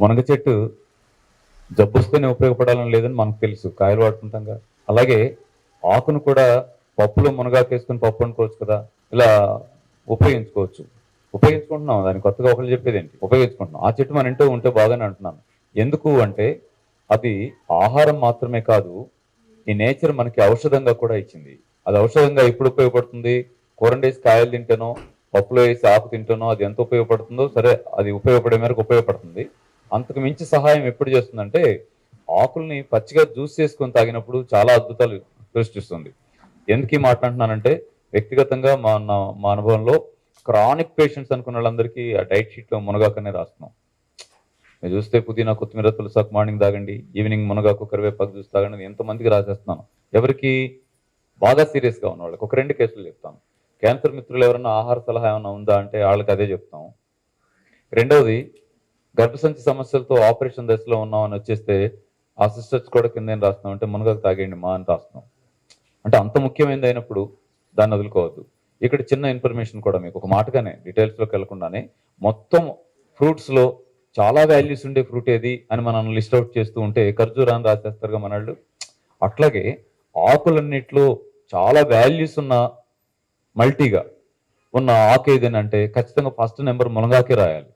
మునగ చెట్టు జబ్బు వస్తేనే ఉపయోగపడాలని లేదని మనకు తెలుసు, కాయలు వాడుతుంటాంగా. అలాగే ఆకును కూడా పప్పులో మునగాకు వేసుకుని పప్పు వండుకోవచ్చు కదా, ఇలా ఉపయోగించుకోవచ్చు. ఉపయోగించుకుంటున్నాం, దాన్ని కొత్తగా ఒకళ్ళు చెప్పేది ఏంటి, ఉపయోగించుకుంటున్నాం. ఆ చెట్టు మన ఇంట్లో ఉంటే బాగానే అంటున్నాను. ఎందుకు అంటే అది ఆహారం మాత్రమే కాదు, ఈ నేచర్ మనకి ఔషధంగా కూడా ఇచ్చింది. అది ఔషధంగా ఎప్పుడు ఉపయోగపడుతుంది? కూరండేసి కాయలు తింటానో, పప్పులో వేసి ఆకు తింటానో అది ఎంత ఉపయోగపడుతుందో సరే, అది ఉపయోగపడే మేరకు ఉపయోగపడుతుంది. అంతకు మించి సహాయం ఎప్పుడు చేస్తుందంటే ఆకుల్ని పచ్చిగా జ్యూస్ చేసుకొని తాగినప్పుడు చాలా అద్భుతాలు సృష్టిస్తుంది. ఎందుకు ఈ మాట అంటున్నానంటే వ్యక్తిగతంగా మా అనుభవంలో క్రానిక్ పేషెంట్స్ అనుకున్న వాళ్ళందరికీ ఆ డైట్ షీట్లో మునగాకనే రాస్తున్నాం. మీరు చూస్తే పుదీనా, కొత్తిమీర, తులసాకు మార్నింగ్ తాగండి, ఈవినింగ్ మునగాకు, కరివేపాకు జ్యూస్ తాగండి, ఎంతమందికి రాసేస్తున్నాను. ఎవరికి? బాగా సీరియస్గా ఉన్న వాళ్ళకి. ఒక 2 కేసులు చెప్తాను. క్యాన్సర్ మిత్రులు ఎవరైనా ఆహార సలహా ఏమైనా ఉందా అంటే వాళ్ళకి అదే చెప్తాం. రెండవది, గర్భసంచి సమస్యలతో ఆపరేషన్ దశలో ఉన్నామని వచ్చేస్తే ఆ సిస్టర్స్ కూడా కింద ఏం రాస్తున్నాం అంటే మునగాకు తాగేయండి మా అని రాస్తున్నాం. అంటే అంత ముఖ్యమైనది అయినప్పుడు దాన్ని వదులుకోవద్దు. ఇక్కడ చిన్న ఇన్ఫర్మేషన్ కూడా మీకు ఒక మాటగానే డీటెయిల్స్లోకి వెళ్లకుండానే, మొత్తం ఫ్రూట్స్లో చాలా వాల్యూస్ ఉండే ఫ్రూట్ ఏది అని మనం లిస్ట్ అవుట్ చేస్తూ ఉంటే ఖర్జూరా అని రాసేస్తారుగా మనళ్ళు. అట్లాగే ఆకులన్నిట్లో చాలా వాల్యూస్ ఉన్న మల్టీగా ఉన్న ఆకు ఏదేనంటే ఖచ్చితంగా ఫస్ట్ నెంబర్ మునగాకే రాయాలి.